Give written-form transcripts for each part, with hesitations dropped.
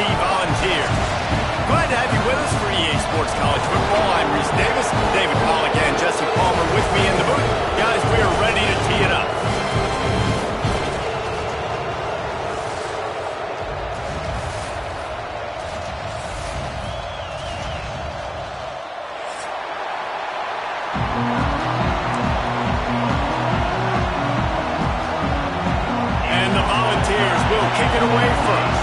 Tennessee Volunteers. Glad to have you with us for EA Sports College Football. I'm Reese Davis, David Pollack, and Jesse Palmer with me in the booth. Guys, we are ready to tee it up. And the Volunteers will kick it away first.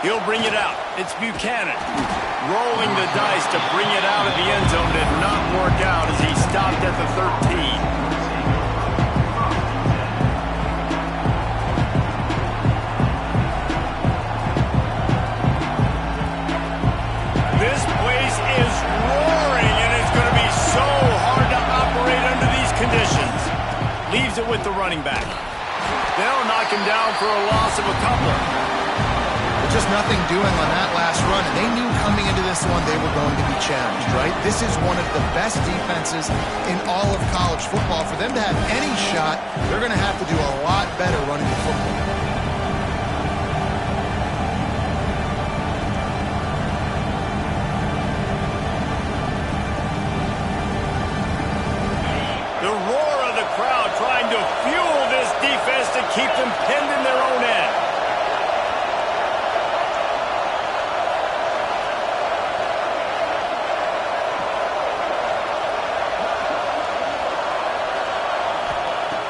He'll bring it out. It's Buchanan. Rolling the dice to bring it out of the end zone did not work out as he stopped at the 13. This place is roaring, and it's going to be so hard to operate under these conditions. Leaves it with the running back. They'll knock him down for a loss of a couple. Just nothing doing on that last run, and they knew coming into this one they were going to be challenged, right? This is one of the best defenses in all of college football. For them to have any shot, they're going to have to do a lot better running the football. The roar of the crowd trying to fuel this defense to keep them pinned in their own end.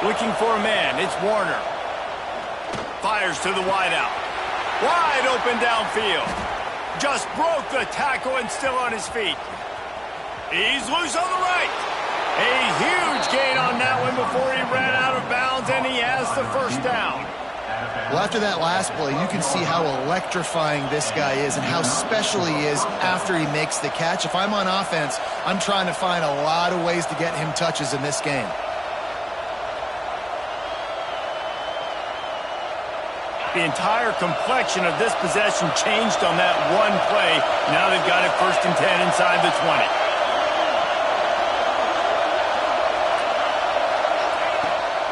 Looking for a man. It's Warner. Fires to the wideout. Wide open downfield. Just broke the tackle and still on his feet. He's loose on the right. A huge gain on that one before he ran out of bounds, and he has the first down. Well, after that last play, you can see how electrifying this guy is and how special he is after he makes the catch. If I'm on offense, I'm trying to find a lot of ways to get him touches in this game. The entire complexion of this possession changed on that one play. Now they've got it 1st and 10 inside the 20.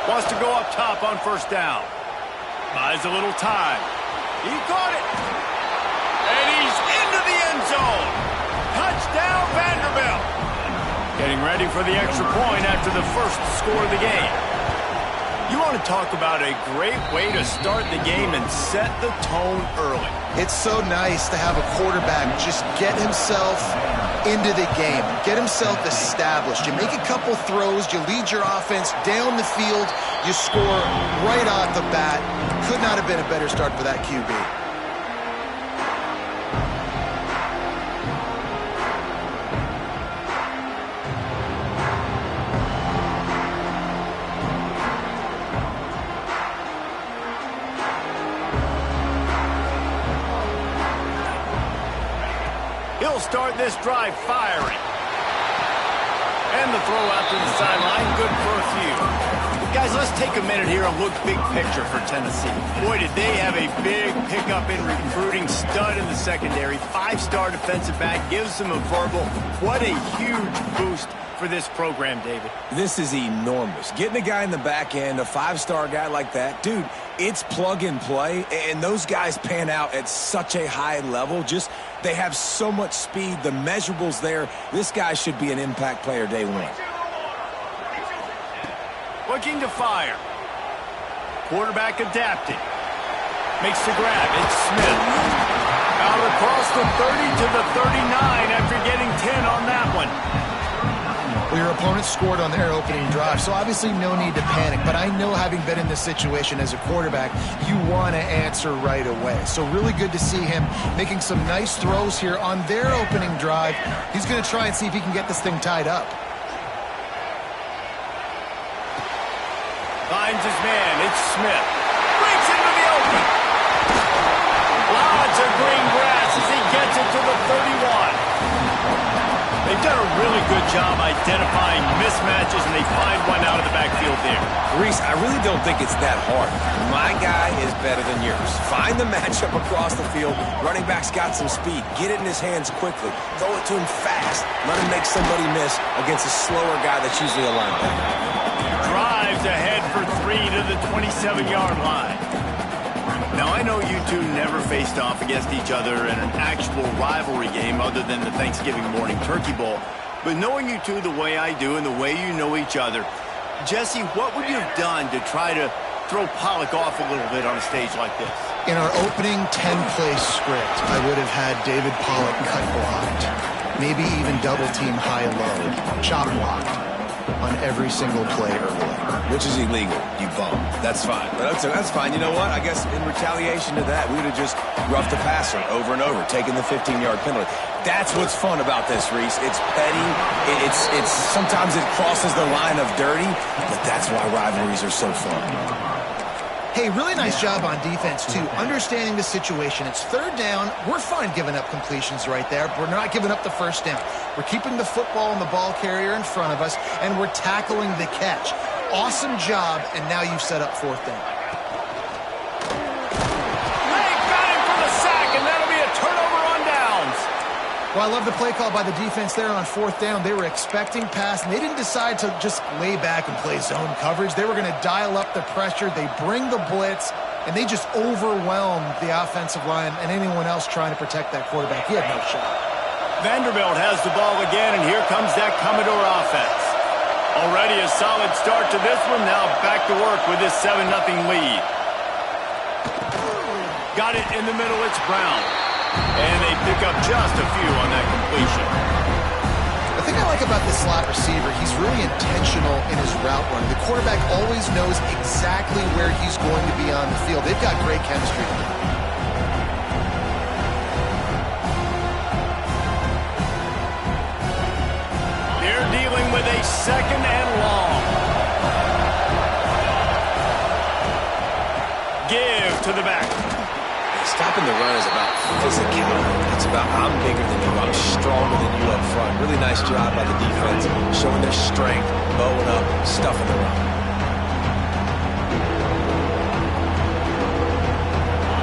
Wants to go up top on 1st down. Buys a little time. He caught it. And he's into the end zone. Touchdown, Vanderbilt. Getting ready for the extra point after the first score of the game. You want to talk about a great way to start the game and set the tone early. It's so nice to have a quarterback just get himself into the game, get himself established. You make a couple throws, you lead your offense down the field, you score right off the bat. Could not have been a better start for that QB. He'll start this drive firing. And the throw out to the sideline, good for a few. Guys, let's take a minute here and look big picture for Tennessee. Boy, did they have a big pickup in recruiting. Stud in the secondary. 5-star defensive back gives them a verbal. What a huge boost for this program, David. This is enormous. Getting a guy in the back end, a 5-star guy like that, dude, it's plug and play, and those guys pan out at such a high level. Just, they have so much speed. The measurables there. This guy should be an impact player day one. Looking to fire. Quarterback adapting. Makes the grab. It's Smith. Out across the 30 to the 39 after getting 10 on that one. Well, your opponent scored on their opening drive, so obviously no need to panic. But I know, having been in this situation as a quarterback, you want to answer right away. So really good to see him making some nice throws here on their opening drive. He's going to try and see if he can get this thing tied up. Finds his man. It's Smith. Breaks into the open. Lots of green grass as he gets it to the 31. They've done a really good job identifying mismatches, and they find one out of the backfield there. Reese, I really don't think it's that hard. My guy is better than yours. Find the matchup across the field. Running back's got some speed. Get it in his hands quickly. Throw it to him fast. Let him make somebody miss against a slower guy that's usually a linebacker. Drives ahead for 3 to the 27-yard line. Now, I know you two never faced off against each other in an actual rivalry game other than the Thanksgiving morning turkey bowl. But knowing you two the way I do and the way you know each other, Jesse, what would you have done to try to throw Pollock off a little bit on a stage like this? In our opening 10-play script, I would have had David Pollock cut blocked, maybe even double-team high-low, chop blocked on every single play early. Which is illegal, you bum. That's fine. But that's fine. You know what? I guess in retaliation to that, we would have just roughed the passer over and over, taking the 15-yard penalty. That's what's fun about this, Reese. It's petty. It's sometimes it crosses the line of dirty, but that's why rivalries are so fun. Hey, really nice job on defense, too. Understanding the situation. It's third down. We're fine giving up completions right there. We're not giving up the first down. We're keeping the football and the ball carrier in front of us, and we're tackling the catch. Awesome job, and now you've set up fourth down. Hey, got him for the sack, and that'll be a turnover on downs. Well, I love the play call by the defense there on fourth down. They were expecting pass, and they didn't decide to just lay back and play zone coverage. They were going to dial up the pressure. They bring the blitz, and they just overwhelmed the offensive line and anyone else trying to protect that quarterback. He had no shot. Vanderbilt has the ball again, and here comes that Commodore offense. Already a solid start to this one. Now back to work with this 7-0 lead. Got it in the middle. It's Brown. And they pick up just a few on that completion. The thing I like about this slot receiver, he's really intentional in his route running. The quarterback always knows exactly where he's going to be on the field. They've got great chemistry. They're dealing with a second and long. Give to the back. Stopping the run is about physicality. It's about I'm bigger than you, I'm stronger than you up front. Really nice job by the defense, showing their strength, bowing up, stuffing the run.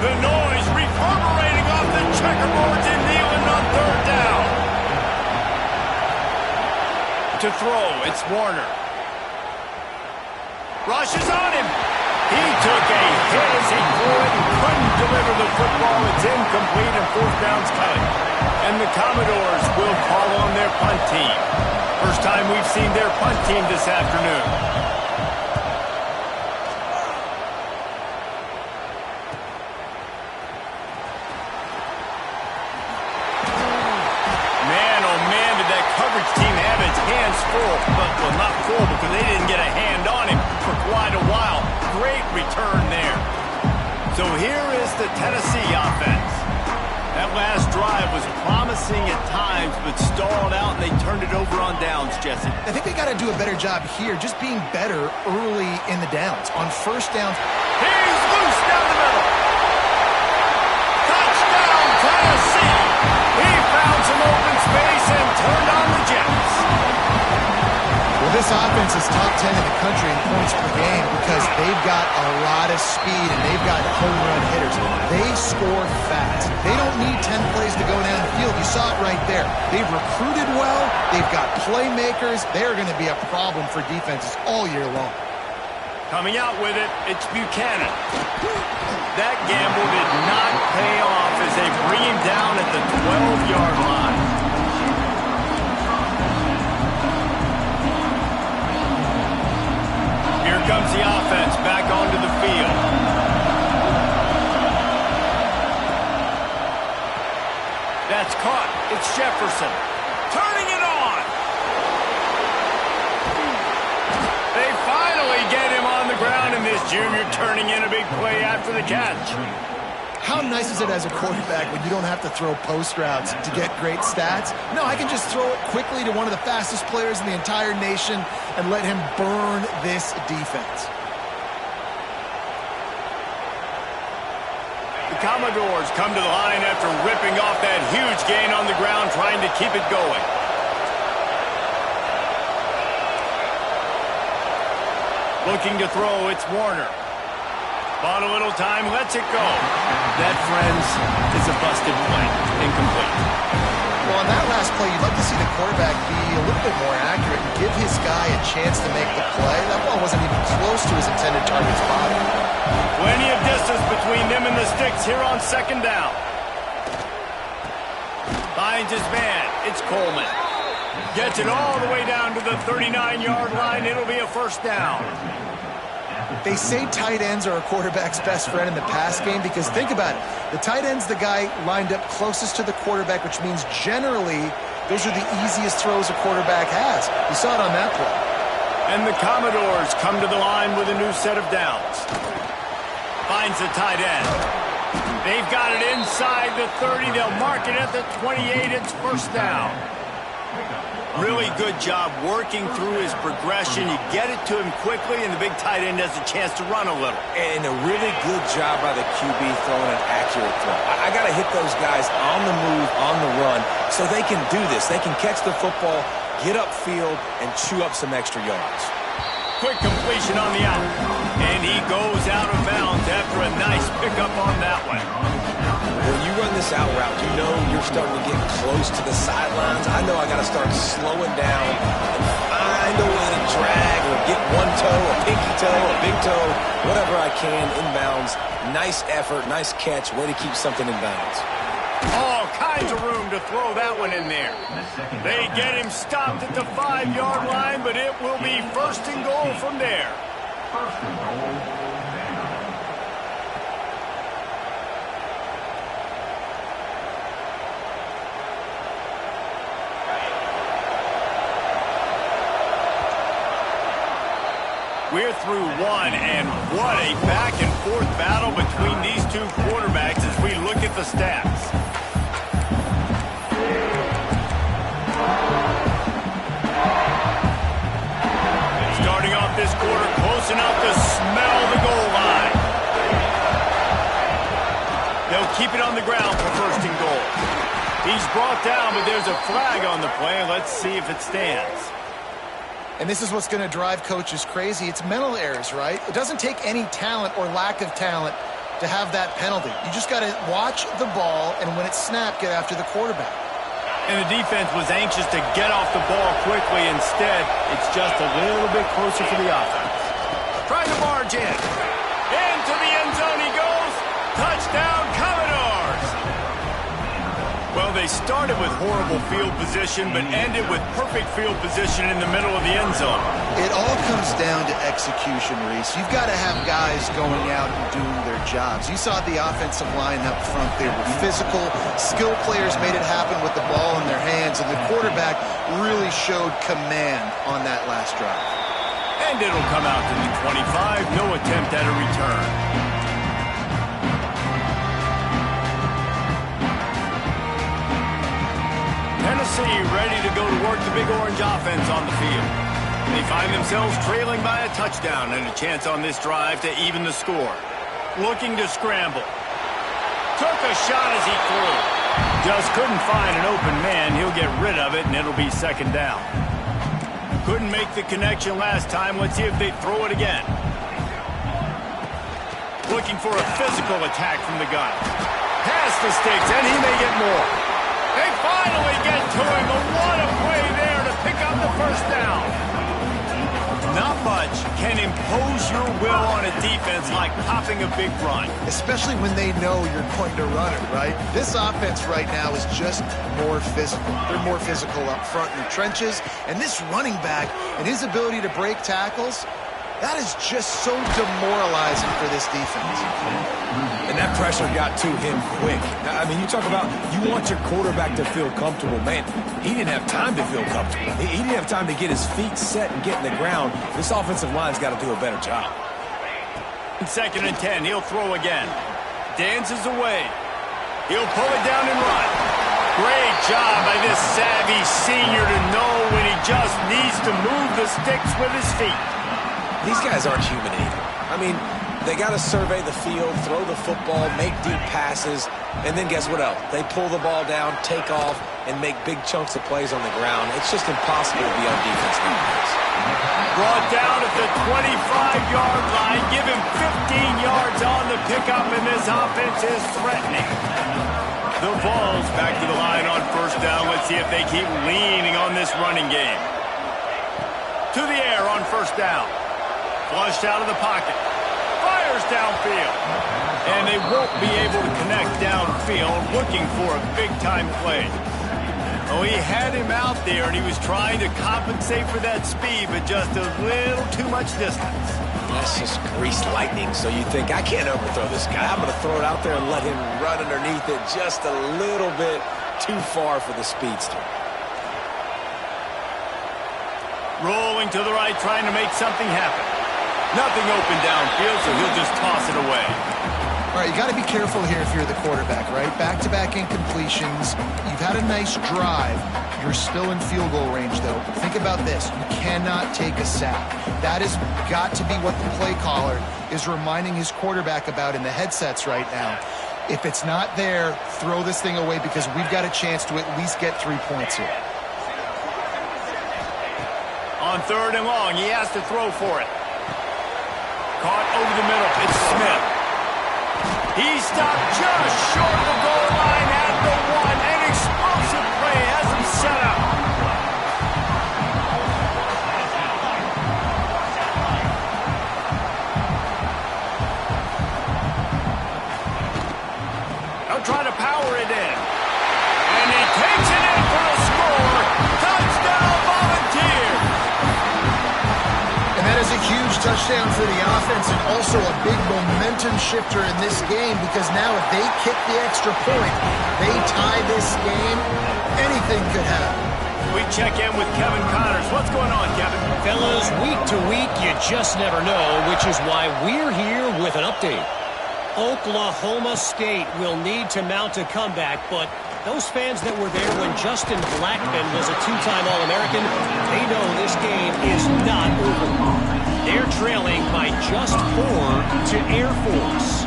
The noise reverberating off the checkerboards and kneeling on third down. To throw, it's Warner. Rushes on him. He took a hit as he threw it and couldn't deliver the football. It's incomplete and fourth down's coming. And the Commodores will call on their punt team. First time we've seen their punt team this afternoon. Man, oh man, did that coverage team have its hands full. But, well, not full because they didn't get a hand on him for quite a while. Great return there. So here is the Tennessee offense. That last drive was promising at times, but stalled out, and they turned it over on downs, Jesse. I think they got to do a better job here, just being better early in the downs. On first downs, He's loose down the middle. Touchdown, Tennessee. He found some open space and turned on the Jets. well, this offense is top 10 in the country in points per game because they've got a lot of speed and they've got home run hitters. They score fast. They don't need 10 plays to go down the field. You saw it right there. They've recruited well. They've got playmakers. They're going to be a problem for defenses all year long. Coming out with it, it's Buchanan. That gamble did not pay off as they bring him down at the 12-yard line. Here comes the offense back onto the field. That's caught. It's Jefferson. Turning it on. They finally get him on the ground, and this junior turning in a big play after the catch. How nice is it as a quarterback when you don't have to throw post routes to get great stats? No, I can just throw it quickly to one of the fastest players in the entire nation and let him burn this defense. The Commodores come to the line after ripping off that huge gain on the ground, trying to keep it going. Looking to throw, it's Warner. Bought a little time, lets it go. That, friends, is a busted play. Incomplete. Well, on that last play, you'd like to see the quarterback be a little bit more accurate and give his guy a chance to make the play. That ball wasn't even close to his intended target's body. Plenty of distance between them and the sticks here on second down. Finds his man. It's Coleman. Gets it all the way down to the 39-yard line. It'll be a first down. They say tight ends are a quarterback's best friend in the pass game because think about it. The tight end's the guy lined up closest to the quarterback, which means generally those are the easiest throws a quarterback has. You saw it on that play. And the Commodores come to the line with a new set of downs. Finds the tight end. They've got it inside the 30. They'll mark it at the 28. It's first down. Really good job working through his progression. You get it to him quickly, and the big tight end has a chance to run a little. And a really good job by the QB throwing an accurate throw. I got to hit those guys on the move, on the run, so they can do this. They can catch the football, get upfield, and chew up some extra yards. Quick completion on the out. And he goes out of bounds after a nice pickup on that one. When you run this out route, you know you're starting to get close to the sidelines. I know I got to start slowing down and find a way to drag or get one toe, a pinky toe, a big toe, whatever I can inbounds. Nice effort, nice catch, way to keep something in bounds. All kinds of room to throw that one in there. They get him stopped at the 5-yard line, but it will be first and goal from there. First and goal. We're through one, and what a back-and-forth battle between these two quarterbacks as we look at the stats. Starting off this quarter, close enough to smell the goal line. They'll keep it on the ground for first and goal. He's brought down, but there's a flag on the play. Let's see if it stands. And this is what's going to drive coaches crazy. It's mental errors, right? It doesn't take any talent or lack of talent to have that penalty. You just got to watch the ball, and when it's snapped, get after the quarterback. And the defense was anxious to get off the ball quickly. Instead, it's just a little bit closer for the offense. Trying to barge in. Into the end zone he goes. Touchdown, Commodores. Well, they started with horrible field position, but ended with perfect field position in the middle of the end zone. It all comes down to execution, Reese. You've got to have guys going out and doing their jobs. You saw the offensive line up front. They were physical. Skilled players made it happen with the ball in their hands, and the quarterback really showed command on that last drive. And it'll come out to the 25. No attempt at a return. Tennessee ready to go to work the Big Orange offense on the field. They find themselves trailing by a touchdown and a chance on this drive to even the score. Looking to scramble. Took a shot as he threw. Just couldn't find an open man. He'll get rid of it, and it'll be second down. Couldn't make the connection last time. Let's see if they throw it again. Looking for a physical attack from the gun. Past the sticks, and he may get more. They finally get to him, but what a play there to pick up the first down. Not much can impose your will on a defense like popping a big run. Especially when they know you're going to run it, right? This offense right now is just more physical. They're more physical up front in the trenches, and this running back and his ability to break tackles, that is just so demoralizing for this defense. And that pressure got to him quick. I mean, you talk about you want your quarterback to feel comfortable. Man, he didn't have time to feel comfortable. He didn't have time to get his feet set and get in the ground. This offensive line's got to do a better job. 2nd and 10, he'll throw again. Dances away. He'll pull it down and run. Great job by this savvy senior to know when he just needs to move the sticks with his feet. These guys aren't human either. I mean, they got to survey the field, throw the football, make deep passes, and then guess what else? They pull the ball down, take off, and make big chunks of plays on the ground. It's just impossible to be on defense nowadays. Brought down at the 25-yard line. Give him 15 yards on the pickup, and this offense is threatening. The ball's back to the line on first down. Let's see if they keep leaning on this running game. To the air on first down. Flushed out of the pocket. Fires downfield. And they won't be able to connect downfield, looking for a big-time play. Oh, he had him out there, and he was trying to compensate for that speed, but just a little too much distance. That's just greased lightning, so you think, I can't overthrow this guy. I'm going to throw it out there and let him run underneath it just a little bit too far for the speedster. Rolling to the right, trying to make something happen. Nothing open downfield, so he'll just toss it away. All right, you got to be careful here if you're the quarterback, right? Back-to-back incompletions. You've had a nice drive. You're still in field goal range, though. Think about this. You cannot take a sack. That has got to be what the play caller is reminding his quarterback about in the headsets right now. If it's not there, throw this thing away because we've got a chance to at least get 3 points here. On third and long, he has to throw for it. Caught over the middle. It's Smith. He stopped just short of the goal line at the 1. An explosive play has him set up. They'll try to power it in. And he takes it in for a score. Touchdown, Volunteers. And that is a huge touchdown for the offense and also a big momentum shifter in this game because now if they kick the extra point, they tie this game, anything could happen. We check in with Kevin Connors. What's going on, Kevin? Fellas, week to week, you just never know, which is why we're here with an update. Oklahoma State will need to mount a comeback, but those fans that were there when Justin Blackmon was a two-time All-American, they know this game is not over. They're trailing by just 4 to Air Force.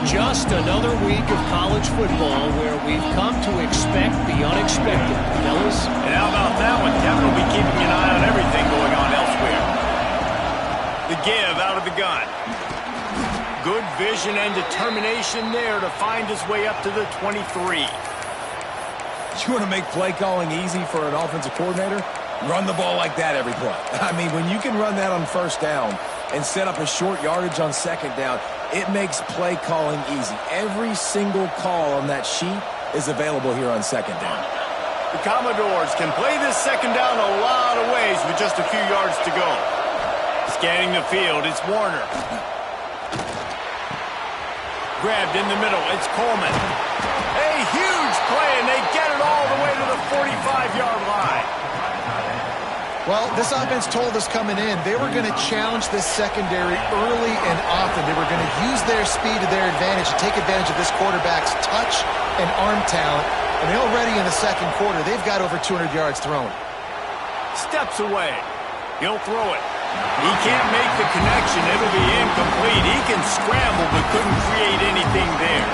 Just another week of college football where we've come to expect the unexpected, fellas. And how about that one? Kevin will be keeping an eye on everything going on elsewhere. The give out of the gun. Good vision and determination there to find his way up to the 23. You want to make play calling easy for an offensive coordinator? Run the ball like that every play. I mean, when you can run that on first down and set up a short yardage on second down, it makes play calling easy. Every single call on that sheet is available here on second down. The Commodores can play this second down a lot of ways with just a few yards to go. Scanning the field, it's Warner. Grabbed in the middle, it's Coleman. A huge play, and they get it all the way to the 45-yard line. Well, this offense told us coming in they were going to challenge this secondary early and often. They were going to use their speed to their advantage and take advantage of this quarterback's touch and arm talent. And already in the second quarter, they've got over 200 yards thrown. Steps away. He'll throw it. He can't make the connection. It'll be incomplete. He can scramble but couldn't create anything there.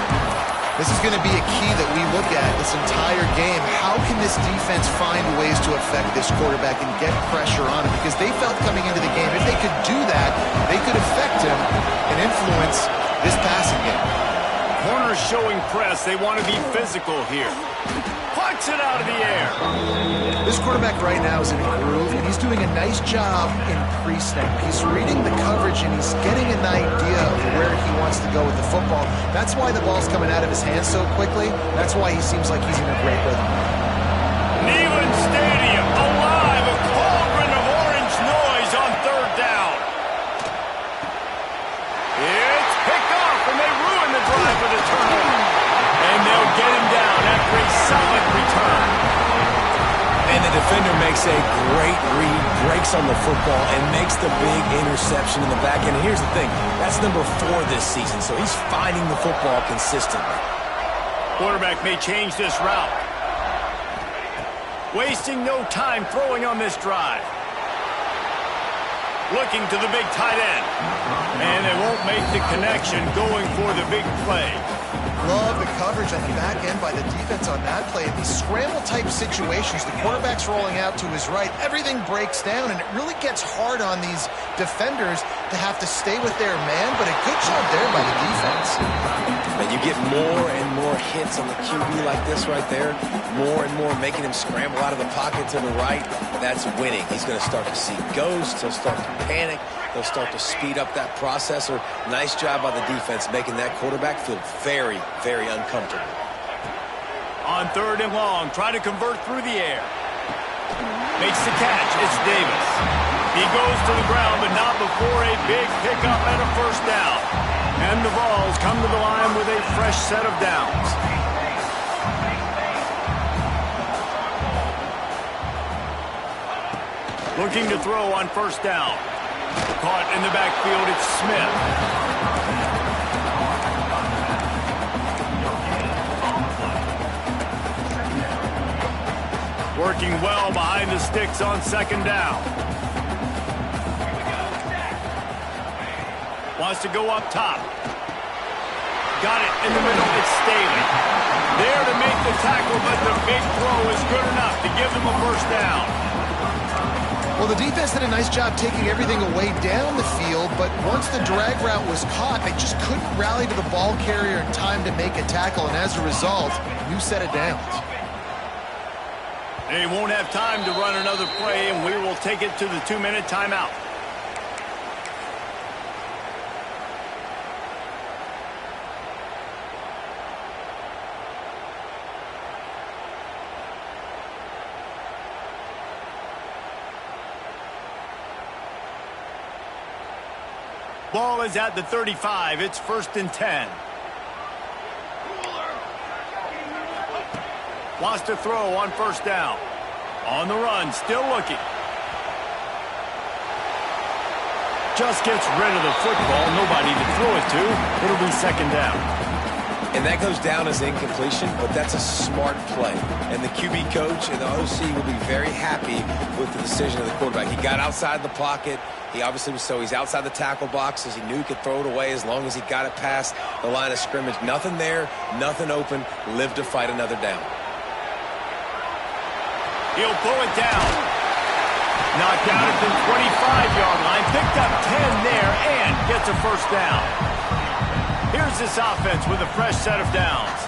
This is going to be a key that we look at this entire game. How can this defense find ways to affect this quarterback and get pressure on him? Because they felt coming into the game, if they could do that, they could affect him and influence this passing game. Corners showing press. They want to be physical here. Punts it out of the air. This quarterback right now is in a groove, and he's doing a nice job in pre-snap. He's reading the coverage, and he's getting an idea of where he wants to go with the football. That's why the ball's coming out of his hands so quickly. That's why he seems like he's in a great rhythm. Neyland Stadium, alive, a cauldron of orange noise on third down. It's picked off, and they ruin the drive with a turnover. And they'll get him down after a solid return. And the defender makes a great read, breaks on the football, and makes the big interception in the back end. And here's the thing, that's number 4 this season, so he's finding the football consistently. Quarterback may change this route. Wasting no time throwing on this drive. Looking to the big tight end. And they won't make the connection going for the big play. Love the coverage on the back end by the defense on that play. In these scramble-type situations, the quarterback's rolling out to his right. Everything breaks down, and it really gets hard on these defenders to have to stay with their man, but a good job there by the defense. And you get more and more hits on the QB like this right there. More and more making him scramble out of the pocket to the right. That's winning. He's going to start to see ghosts. He'll start to panic. They'll start to speed up that processor. Nice job by the defense making that quarterback feel very, very uncomfortable. On 3rd and long, try to convert through the air. Makes the catch. It's Davis. He goes to the ground, but not before a big pickup and a first down. And the Vols come to the line with a fresh set of downs. Looking to throw on 1st down. Caught in the backfield, it's Smith. Working well behind the sticks on 2nd down. Wants to go up top. Got it in the middle, it's Staley. There to make the tackle, but the big throw is good enough to give them a first down. Well, the defense did a nice job taking everything away down the field, but once the drag route was caught, they just couldn't rally to the ball carrier in time to make a tackle, and as a result, new set of downs. They won't have time to run another play, and we will take it to the 2-minute timeout. Ball is at the 35. It's 1st and 10. Wants to throw on 1st down. On the run, still looking. Just gets rid of the football. Nobody to throw it to. It'll be 2nd down. And that goes down as incompletion, but that's a smart play. And the QB coach and the OC will be very happy with the decision of the quarterback. He got outside the pocket. He obviously was he's outside the tackle boxes. He knew he could throw it away as long as he got it past the line of scrimmage. Nothing there, nothing open. Live to fight another down. He'll pull it down. Knocked down at the 25-yard line. Picked up 10 there and gets a first down. Here's this offense with a fresh set of downs.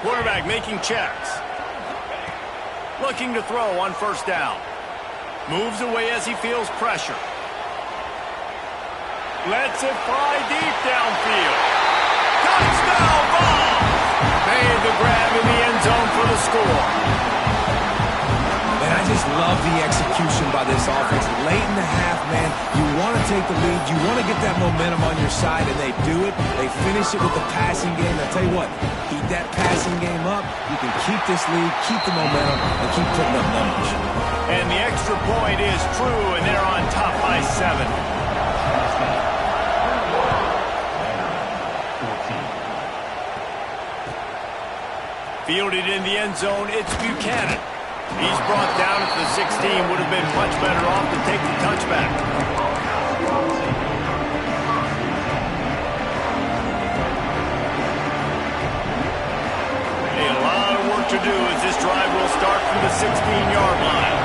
Quarterback making checks. Looking to throw on 1st down. Moves away as he feels pressure. Lets it fly deep downfield. Touchdown ball! Made the grab in the end zone for the score. And I just love the execution by this offense. Late in the half, man, you want to take the lead. You want to get that momentum on your side, and they do it. They finish it with the passing game. I tell you what, keep that passing game up. You can keep this lead, keep the momentum, and keep putting up numbers. And the extra point is true, and they're on top by 7. Fielded in the end zone, it's Buchanan. He's brought down at the 16. Would have been much better off to take the touchback. A lot of work to do as this drive will start from the 16-yard line.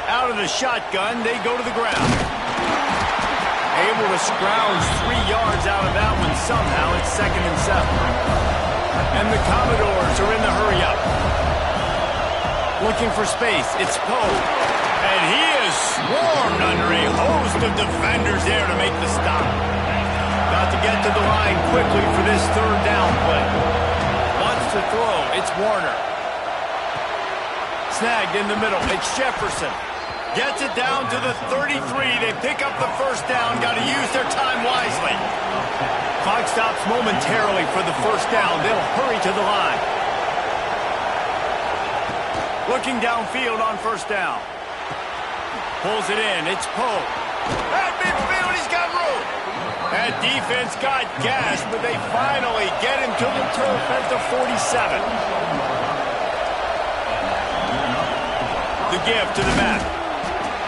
Out of the shotgun, they go to the ground. Able to scrounge 3 yards out of that one somehow. It's 2nd and 7. And the Commodores are in the hurry-up. Looking for space. It's Poe. And he is swarmed under a host of defenders there to make the stop. Got to get to the line quickly for this 3rd down play. Wants to throw. It's Warner. Snagged in the middle. It's Jefferson. Gets it down to the 33. They pick up the first down. Got to use their time wisely. Clock stops momentarily for the first down. They'll hurry to the line. Looking downfield on 1st down. Pulls it in. It's Poe. At midfield, he's got room. That defense got gashed, but they finally get him to the turf at the 47. The give to the back.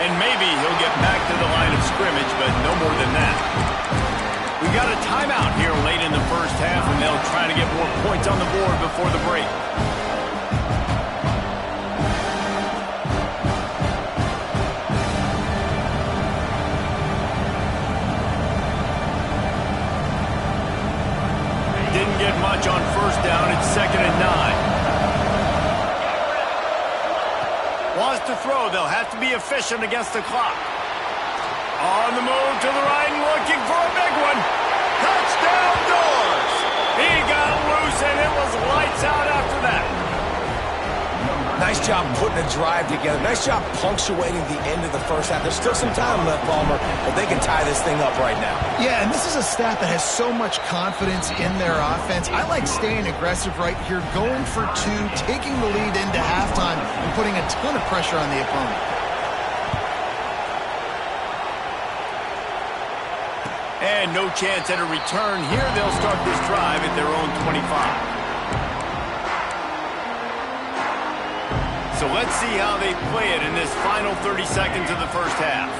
And maybe he'll get back to the line of scrimmage, but no more than that. We got a timeout here late in the first half, and they'll try to get more points on the board before the break. Didn't get much on first down. It's 2nd and 9. Wants to throw. They'll have to be efficient against the clock. On the move to the right and looking for a big one. Touchdown Doors! He got loose and it was lights out after that. Nice job putting a drive together. Nice job punctuating the end of the first half. There's still some time left, Palmer, but they can tie this thing up right now. Yeah, and this is a staff that has so much confidence in their offense. I like staying aggressive right here, going for two, taking the lead into halftime, and putting a ton of pressure on the opponent. And no chance at a return here. They'll start this drive at their own 25. So let's see how they play it in this final 30 seconds of the first half.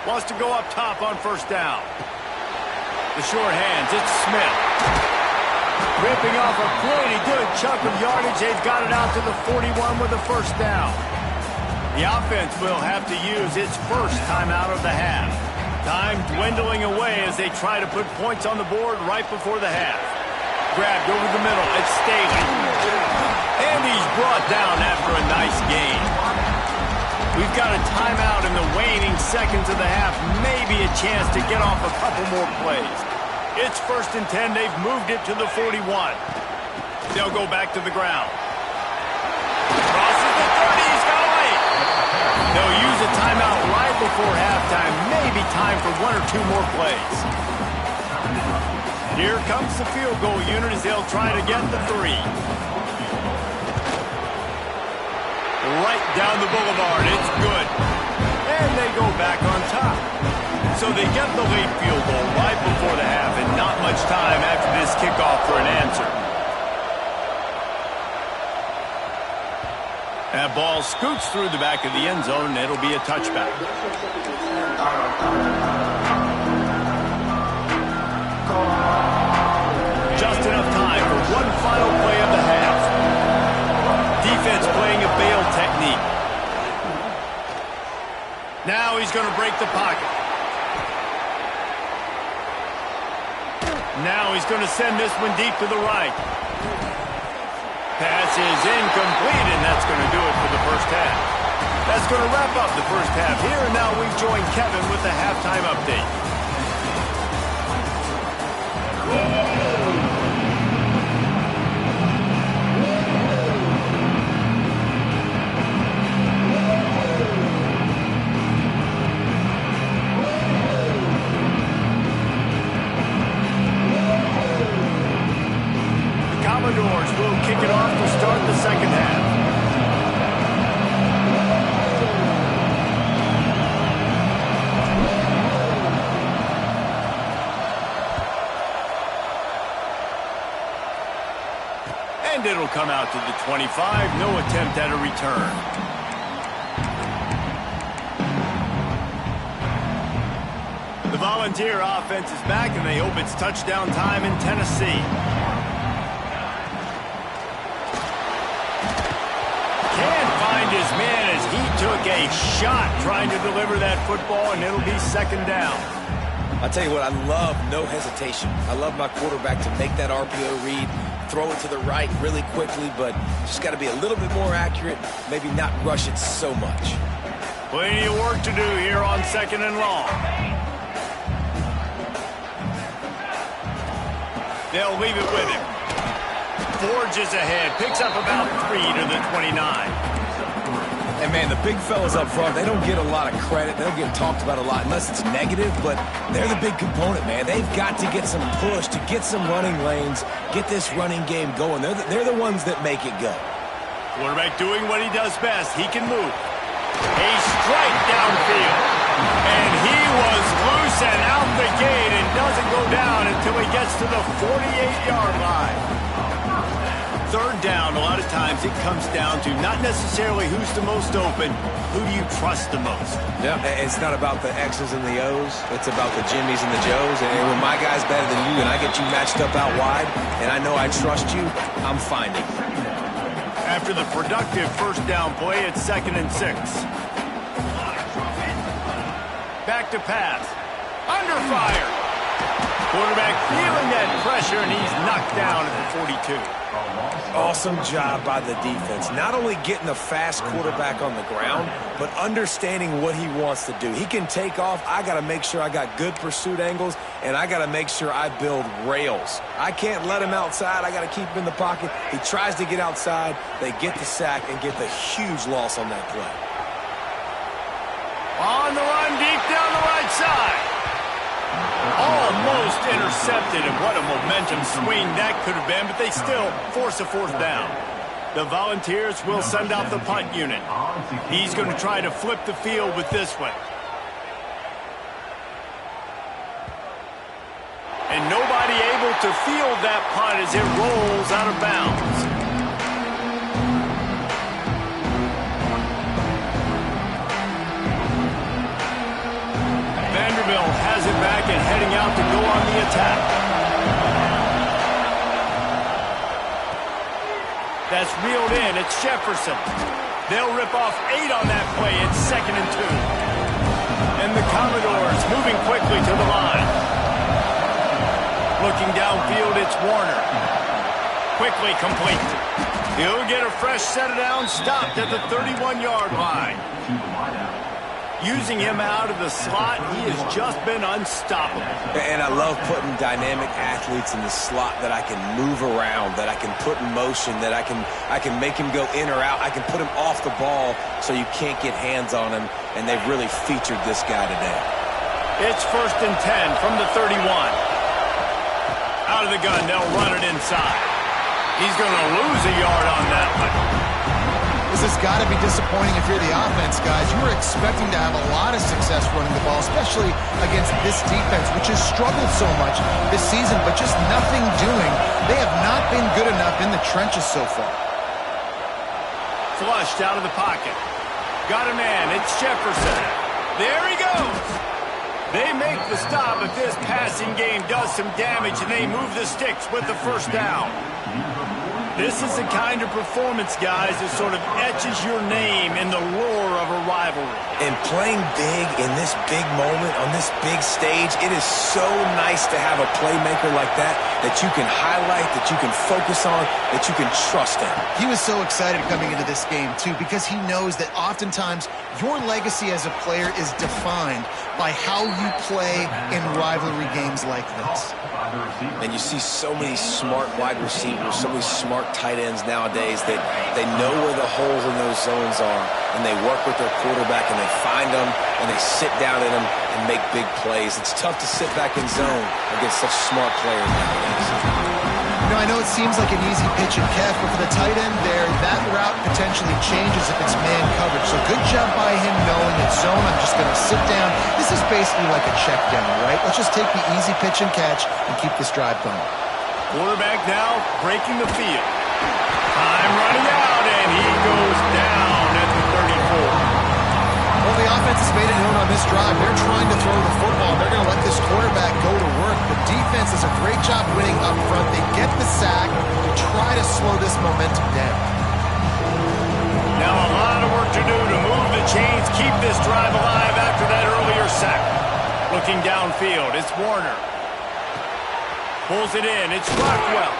Wants to go up top on first down. The short hands, it's Smith. Ripping off a pretty good chunk of yardage. They've got it out to the 41 with a first down. The offense will have to use its first timeout of the half. Time dwindling away as they try to put points on the board right before the half. Grabbed over the middle. It's Staley. And he's brought down after a nice gain. We've got a timeout in the waning seconds of the half. Maybe a chance to get off a couple more plays. It's 1st and 10. They've moved it to the 41. They'll go back to the ground. Crosses the 30. He's got to wait. They'll use a timeout right before halftime. Maybe time for one or two more plays. Here comes the field goal unit as they'll try to get the 3. Right down the boulevard. It's good. And they go back on top. So they get the late field goal right before the half and not much time after this kickoff for an answer. That ball scoots through the back of the end zone, and it'll be a touchback. Just enough time for one final play of the half. Defense playing a bail technique. Now he's going to break the pocket. Now he's going to send this one deep to the right. Pass is incomplete, and that's going to do it for the first half. That's going to wrap up the first half here, and now we join Kevin with the halftime update. Commodores will kick it off to start the second half. And it'll come out to the 25. No attempt at a return. The Volunteer offense is back, and they hope it's touchdown time in Tennessee. His man as he took a shot trying to deliver that football, and it'll be 2nd down. I'll tell you what, I love no hesitation. I love my quarterback to make that RPO read, throw it to the right really quickly, but just got to be a little bit more accurate, maybe not rush it so much. Plenty of work to do here on 2nd and long. They'll leave it with him. Forges ahead, picks up about 3 to the 29. And, man, the big fellas up front, they don't get a lot of credit. They don't get talked about a lot unless it's negative, but they're the big component, man. They've got to get some push, to get some running lanes, get this running game going. They're the ones that make it go. Quarterback doing what he does best. He can move. A strike downfield. And he was loose and out the gate and doesn't go down until he gets to the 48-yard line. Third down, a lot of times it comes down to not necessarily who's the most open, who do you trust the most? Yeah, it's not about the X's and the O's. It's about the Jimmys and the Joes. And when my guy's better than you and I get you matched up out wide and I know I trust you, I'm finding. After the productive first down play, it's 2nd and 6. Back to pass. Under fire. Quarterback feeling that pressure, and he's knocked down at the 42. Awesome job by the defense. Not only getting a fast quarterback on the ground, but understanding what he wants to do. He can take off. I got to make sure I got good pursuit angles, and I got to make sure I build rails. I can't let him outside. I got to keep him in the pocket. He tries to get outside. They get the sack and get the huge loss on that play. On the run, deep down the right side. Almost intercepted, and what a momentum swing that could have been, but they still force a 4th down. The Volunteers will send out the punt unit. He's going to try to flip the field with this one. And nobody able to field that punt as it rolls out of bounds. Vanderbilt has it back and heading out to go on the attack. That's reeled in. It's Jefferson. They'll rip off 8 on that play. It's 2nd and 2. And the Commodores moving quickly to the line. Looking downfield, it's Warner. Quickly complete. He'll get a fresh set of downs, stopped at the 31-yard line. Using him out of the slot, he has just been unstoppable. And I love putting dynamic athletes in the slot that I can move around, that I can put in motion, that I can make him go in or out. I can put him off the ball so you can't get hands on him, and they've really featured this guy today. It's 1st and 10 from the 31. Out of the gun, they'll run it inside. He's going to lose a yard on that one. This has got to be disappointing if you're the offense, guys. You were expecting to have a lot of success running the ball, especially against this defense, which has struggled so much this season, but just nothing doing. They have not been good enough in the trenches so far. Flushed out of the pocket. Got a man. It's Jefferson. There he goes. They make the stop, but this passing game does some damage, and they move the sticks with the 1st down. This is the kind of performance, guys, that sort of etches your name in the lore of a rivalry. And playing big in this big moment, on this big stage, it is so nice to have a playmaker like that you can highlight, that you can focus on, that you can trust in. He was so excited coming into this game, too, because he knows that oftentimes your legacy as a player is defined by how you play in rivalry games like this. And you see so many smart wide receivers, so many smart tight ends nowadays that they know where the holes in those zones are, and they work with their quarterback, and they find them, and they sit down in them and make big plays. It's tough to sit back in zone against such smart players nowadays. You know, I know it seems like an easy pitch and catch, but for the tight end there, that route potentially changes if it's man coverage. So good job by him knowing it's zone. I'm just going to sit down. This is basically like a check down, right? Let's just take the easy pitch and catch and keep this drive going. Quarterback now breaking the field. Time running out, and he goes down at the 34. Well, the offense has made it known on this drive. They're trying to throw the football. They're going to let this quarterback go to work. The defense does a great job winning up front. They get the sack to try to slow this momentum down. Now a lot of work to do to move the chains, keep this drive alive after that earlier sack. Looking downfield, it's Warner. Pulls it in, it's Rockwell.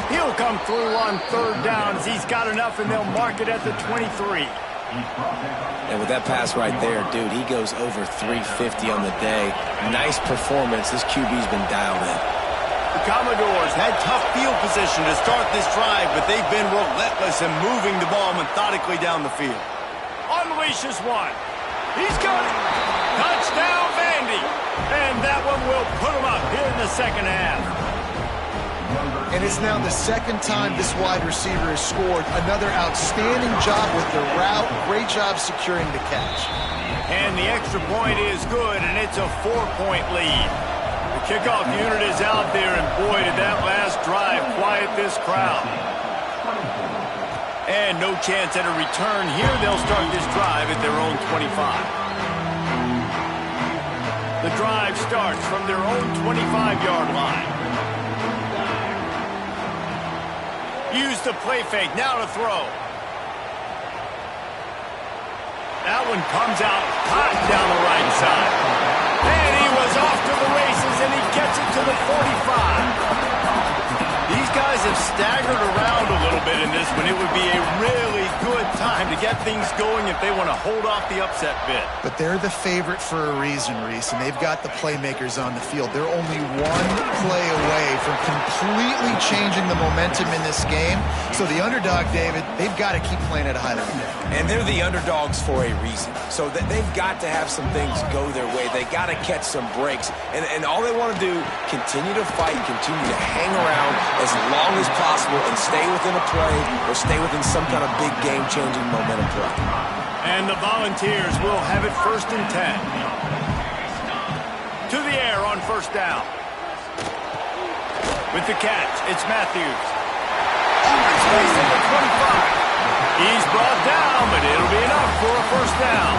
He'll come through on 3rd down as he's got enough, and they'll mark it at the 23. And with that pass right there, dude, he goes over 350 on the day. Nice performance. This QB's been dialed in. The Commodores had tough field position to start this drive, but they've been relentless in moving the ball methodically down the field. Unleashes one. He's got it. Touchdown, Vandy. And that one will put him up here in the 2nd half. And it's now the second time this wide receiver has scored. Another outstanding job with the route. Great job securing the catch. And the extra point is good, and it's a 4-point lead. The kickoff unit is out there, and boy, did that last drive quiet this crowd. And no chance at a return here. They'll start this drive at their own 25. The drive starts from their own 25-yard line. Use the play fake. Now to throw. That one comes out hot down the right side. And he was off to the races, and he gets it to the 45. These guys have staggered around a little bit in this one. It would be a really good time to get things going if they want to hold off the upset bid. But they're the favorite for a reason, Reese, and they've got the playmakers on the field. They're only one play away from completely changing the momentum in this game. So the underdog, David, they've got to keep playing at a high level. And they're the underdogs for a reason. So they've got to have some things go their way. They got to catch some breaks. And all they want to do, continue to fight, continue to hang around as long as possible and stay within a play or stay within some kind of big game-changing momentum play. And the Volunteers will have it 1st and 10. To the air on 1st down. With the catch, it's Matthews. Space at the 25. He's brought down, but it'll be enough for a 1st down.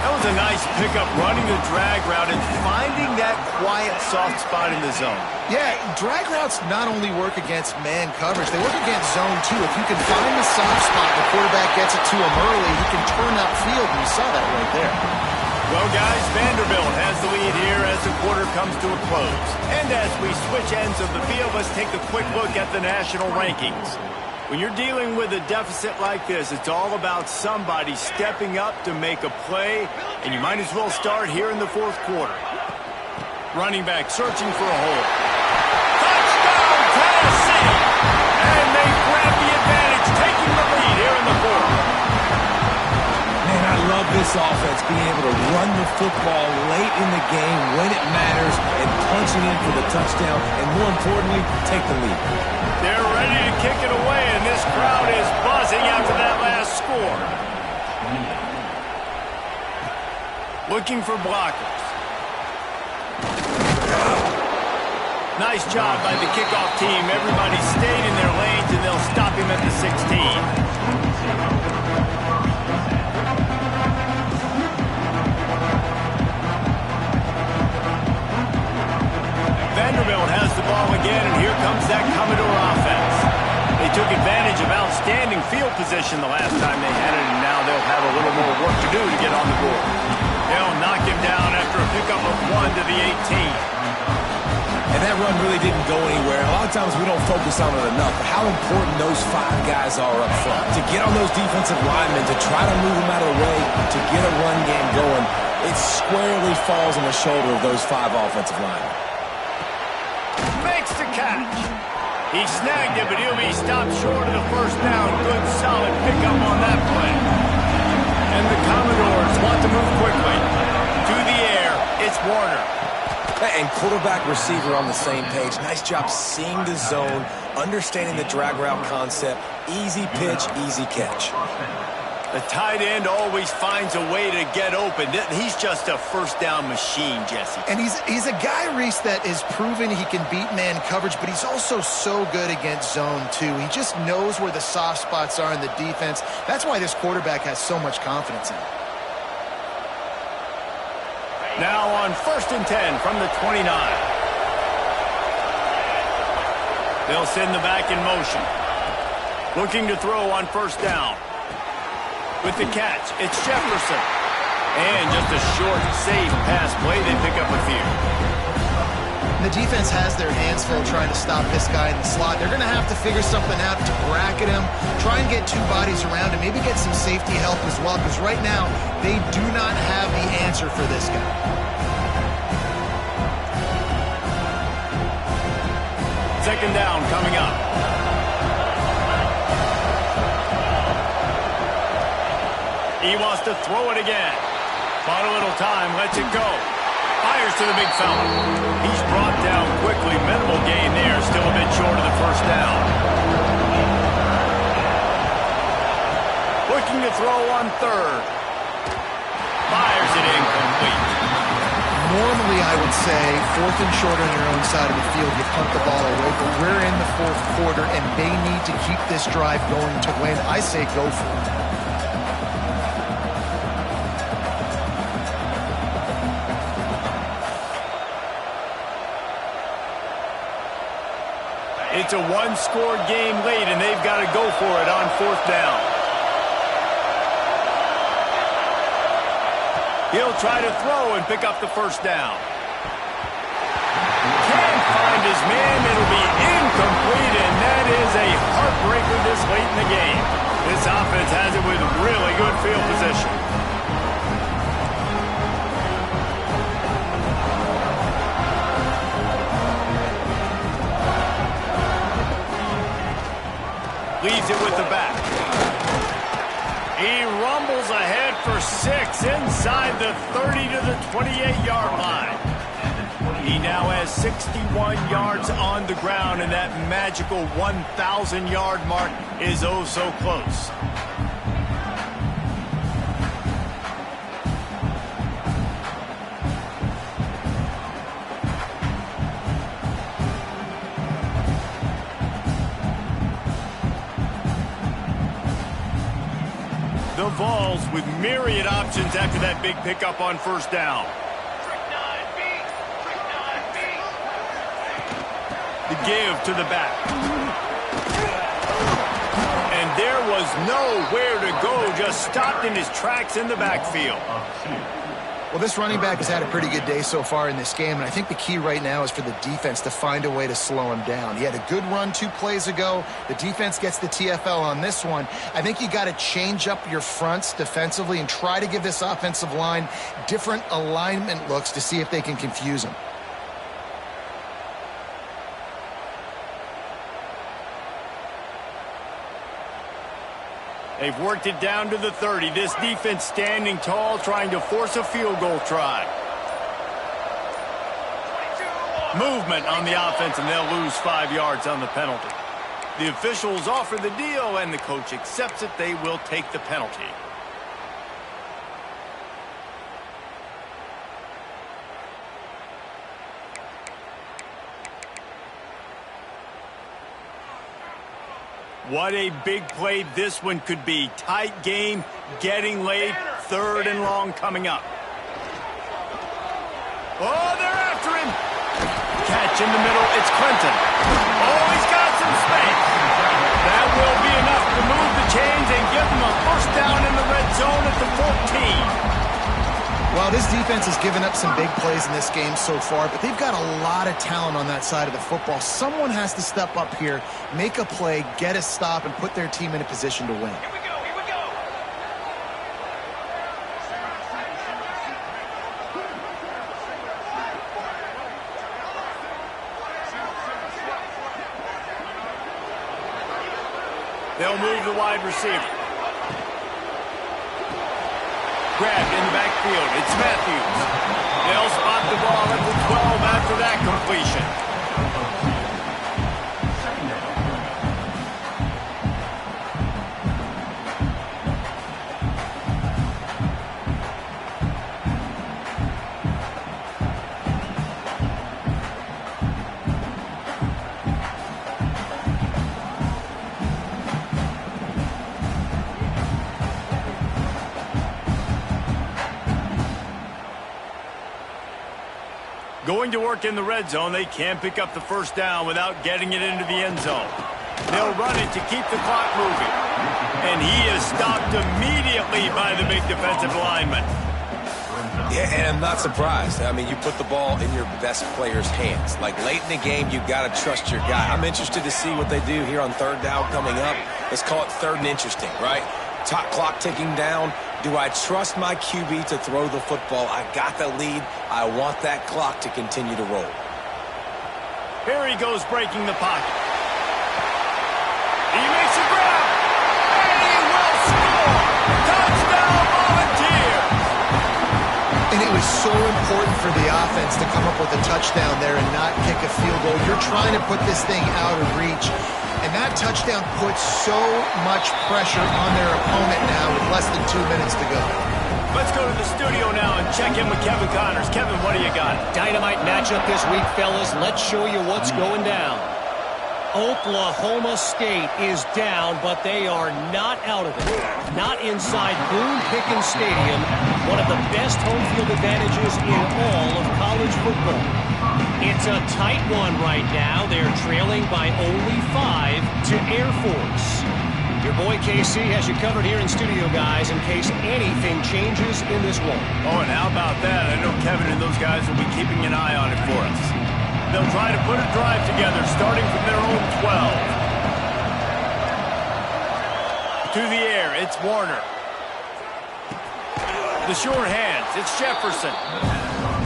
That was a nice pickup, running the drag route and finding that quiet, soft spot in the zone. Yeah, drag routes not only work against man coverage, they work against zone too. If you can find the soft spot, the quarterback gets it to him early, he can turn upfield, and you saw that right there. Well, guys, Vanderbilt has the lead here as the quarter comes to a close. And as we switch ends of the field, let's take a quick look at the national rankings. When you're dealing with a deficit like this, it's all about somebody stepping up to make a play, and you might as well start here in the 4th quarter. Running back searching for a hole. Touchdown, Tennessee! And they grab the advantage, taking the lead here in the 4th. Man, I love this offense, being able to run the football late in the game when it matters and punching in for the touchdown, and more importantly, take the lead. They're ready to kick it away, and this crowd is buzzing after that last score. Looking for blockers. Nice job by the kickoff team. Everybody stayed in their lanes, and they'll stop him at the 16. Vanderbilt has the ball again, and here comes that Commodore offense. They took advantage of outstanding field position the last time they had it, and now they'll have a little more work to do to get on the board. They'll knock him down after a pickup of 1 to the 18. And that run really didn't go anywhere. A lot of times we don't focus on it enough, but how important those 5 guys are up front. To get on those defensive linemen, to try to move them out of the way, to get a run game going, it squarely falls on the shoulder of those 5 offensive linemen. Makes the catch. He snagged it, but he'll be stopped short of the 1st down. Good, solid pickup on that play. And the Commodores want to move quickly. To the air, it's Warner. And quarterback receiver on the same page. Nice job seeing the zone, understanding the drag route concept. Easy pitch, easy catch. The tight end always finds a way to get open. He's just a 1st down machine, Jesse. And he's a guy, Reese, that is proven he can beat man coverage, but he's also so good against zone too. He just knows where the soft spots are in the defense. That's why this quarterback has so much confidence in him. Now on 1st and 10 from the 29. They'll send the back in motion. Looking to throw on 1st down. With the catch, it's Jefferson. And just a short, safe pass play. They pick up a few. The defense has their hands full trying to stop this guy in the slot. They're going to have to figure something out to bracket him, try and get 2 bodies around him, maybe get some safety help as well, because right now they do not have the answer for this guy. Second down coming up. He wants to throw it again. Bought a little time, lets it go. Fires fires to the big fella. He's brought down quickly. Minimal gain there. Still a bit short of the first down. Looking to throw on third. Fires it incomplete. Normally, I would say, fourth and short on your own side of the field, you punt the ball away, but we're in the fourth quarter, and they need to keep this drive going to win. I say go for it. It's a one-score game late, and they've got to go for it on fourth down. He'll try to throw and pick up the first down. Can't find his man. It'll be incomplete, and that is a heartbreaker this late in the game. This offense has it with really good field position. Leaves it with the back. He rumbles ahead for 6 inside the 30 to the 28-yard line. He now has 61 yards on the ground, and that magical 1,000-yard mark is oh so close. The Vols with myriad options after that big pickup on first down. The give to the back. And there was nowhere to go, just stopped in his tracks in the backfield. Well, this running back has had a pretty good day so far in this game, and I think the key right now is for the defense to find a way to slow him down. He had a good run 2 plays ago. The defense gets the TFL on this one. I think you got to change up your fronts defensively and try to give this offensive line different alignment looks to see if they can confuse him. They've worked it down to the 30. This defense standing tall, trying to force a field goal try. Movement on the offense, and they'll lose 5 yards on the penalty. The officials offer the deal, and the coach accepts it. They will take the penalty. What a big play this one could be. Tight game, getting late, 3rd and long coming up. Oh, they're after him. Catch in the middle, it's Clinton. Oh, he's got some space. That will be enough to move the chains and give them a first down in the red zone at the 14. Well, this defense has given up some big plays in this game so far, but they've got a lot of talent on that side of the football. Someone has to step up here, make a play, get a stop, and put their team in a position to win. Here we go, here we go. They'll move the wide receiver. Grabbed in the backfield. It's Matthews. They'll spot the ball at the 12 after that completion. Going to work in the red zone, they can pick up the first down without getting it into the end zone. They'll run it to keep the clock moving. And he is stopped immediately by the big defensive lineman. Yeah, and I'm not surprised. I mean, you put the ball in your best player's hands. Like, late in the game, you've got to trust your guy. I'm interested to see what they do here on 3rd down coming up. Let's call it 3rd and interesting, right? Top clock ticking down. Do I trust my QB to throw the football? I got the lead. I want that clock to continue to roll. Here he goes, breaking the pocket. He makes a grab. And he will score. Touchdown, Volunteers. And it was so important for the offense to come up with a touchdown there and not kick a field goal. You're trying to put this thing out of reach, and that touchdown puts so much pressure on their opponent now with less than 2 minutes to go. Let's go to the studio now and check in with Kevin Connors. Kevin, what do you got? Dynamite matchup this week, fellas. Let's show you what's going down. Oklahoma State is down, but they are not out of it. Not inside Boone Pickens Stadium, one of the best home field advantages in all of college football. It's a tight one right now. They're trailing by only 5 to Air Force. Your boy KC has you covered here in studio, guys, in case anything changes in this one. Oh, and how about that? I know Kevin and those guys will be keeping an eye on it for us. They'll try to put a drive together, starting from their own 12. To the air, it's Warner. The short hands, it's Jefferson.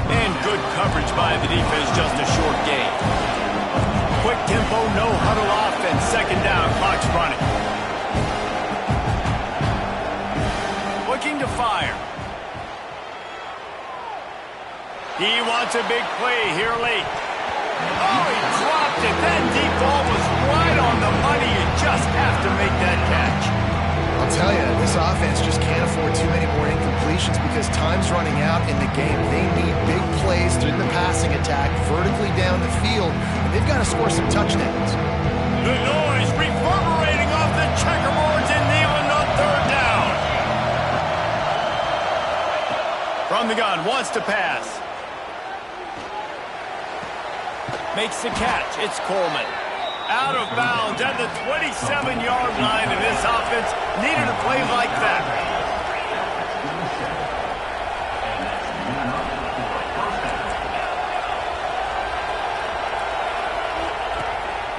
And good coverage by the defense, just a short gain. Quick tempo, no huddle offense, second down, clock's running. Looking to fire. He wants a big play here late. Oh, he dropped it. That deep ball was right on the money. You just have to make that catch. I'll tell you, this offense just can't afford too many more incompletions because time's running out in the game. They need big plays through the passing attack, vertically down the field, and they've got to score some touchdowns. The noise reverberating off the checkerboards and kneeling on third down. From the gun, wants to pass. Makes the catch. It's Coleman. Out of bounds at the 27-yard line, and this offense needed a play like that.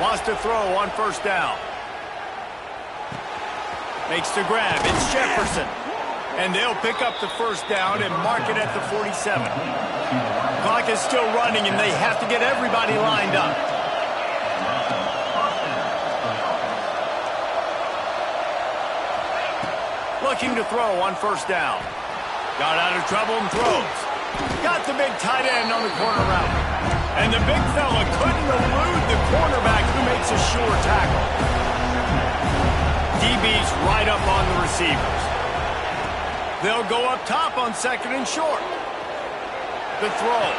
Wants to throw on first down. Makes the grab. It's Jefferson. And they'll pick up the first down and mark it at the 47. Clock is still running, and they have to get everybody lined up. Looking to throw on first down. Got out of trouble and throws. Got the big tight end on the corner route. And the big fella couldn't elude the cornerback who makes a sure tackle. DB's right up on the receivers. They'll go up top on second and short. The throw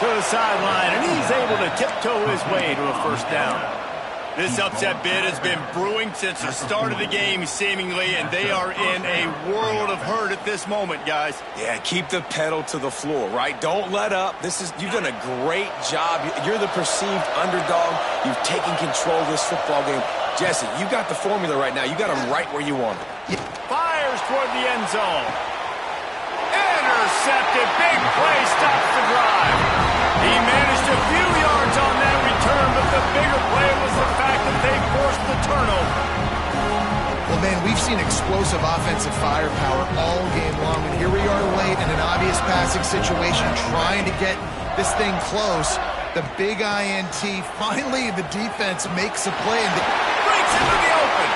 to the sideline, and he's able to tiptoe his way to a first down. This upset bid has been brewing since the start of the game, seemingly, and they are in a world of hurt at this moment, guys. Yeah, keep the pedal to the floor, right? Don't let up. You've done a great job. You're the perceived underdog. You've taken control of this football game. Jesse, you got the formula right now. You got them right where you want them. Fires toward the end zone. Intercepted. Big play stops the drive. He managed a few yards on that return, but the bigger play was the fact that they forced the turnover. Well, man, we've seen explosive offensive firepower all game long, and here we are late in an obvious passing situation trying to get this thing close. The big INT. Finally, the defense makes a play and breaks into the open.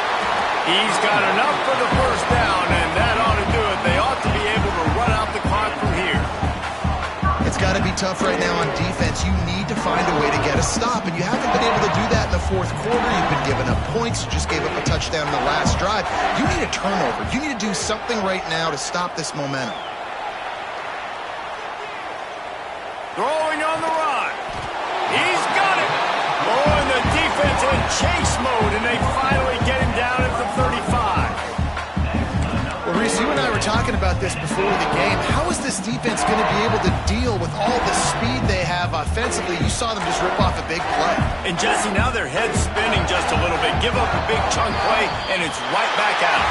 He's got enough for the first down, and that ought to do it. They ought to be able to run out the clock from here. It's got to be tough right now on defense. You need to find a way to get a stop, and you haven't been able to do that in the fourth quarter. You've been giving up points. You just gave up a touchdown in the last drive. You need a turnover. You need to do something right now to stop this momentum. Throwing on the run. He's got it. Oh, and the defense in chase mode, and they finally get him down at the 35. Well, Reese, you and I were talking about this before the game. How is this defense going to be able to deal with all the speed they have offensively? You saw them just rip off a big play. And, Jesse, now their head's spinning just a little bit. Give up a big chunk play, and it's right back out.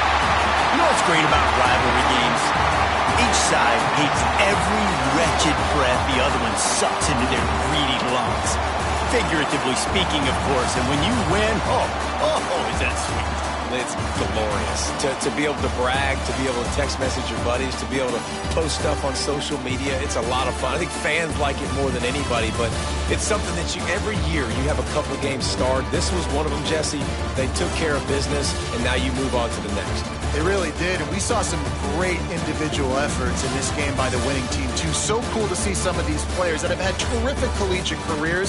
You know what's great about rivalry games? Each side hates every wretched breath the other one sucks into their greedy lungs. Figuratively speaking, of course. And when you win, oh, is that sweet. It's glorious to be able to brag, to be able to text message your buddies, to be able to post stuff on social media. It's a lot of fun. I think fans like it more than anybody, but it's something that every year you have a couple of games starred. This was one of them, Jesse. They took care of business, and now you move on to the next. They really did, and we saw some great individual efforts in this game by the winning team, too. So cool to see some of these players that have had terrific collegiate careers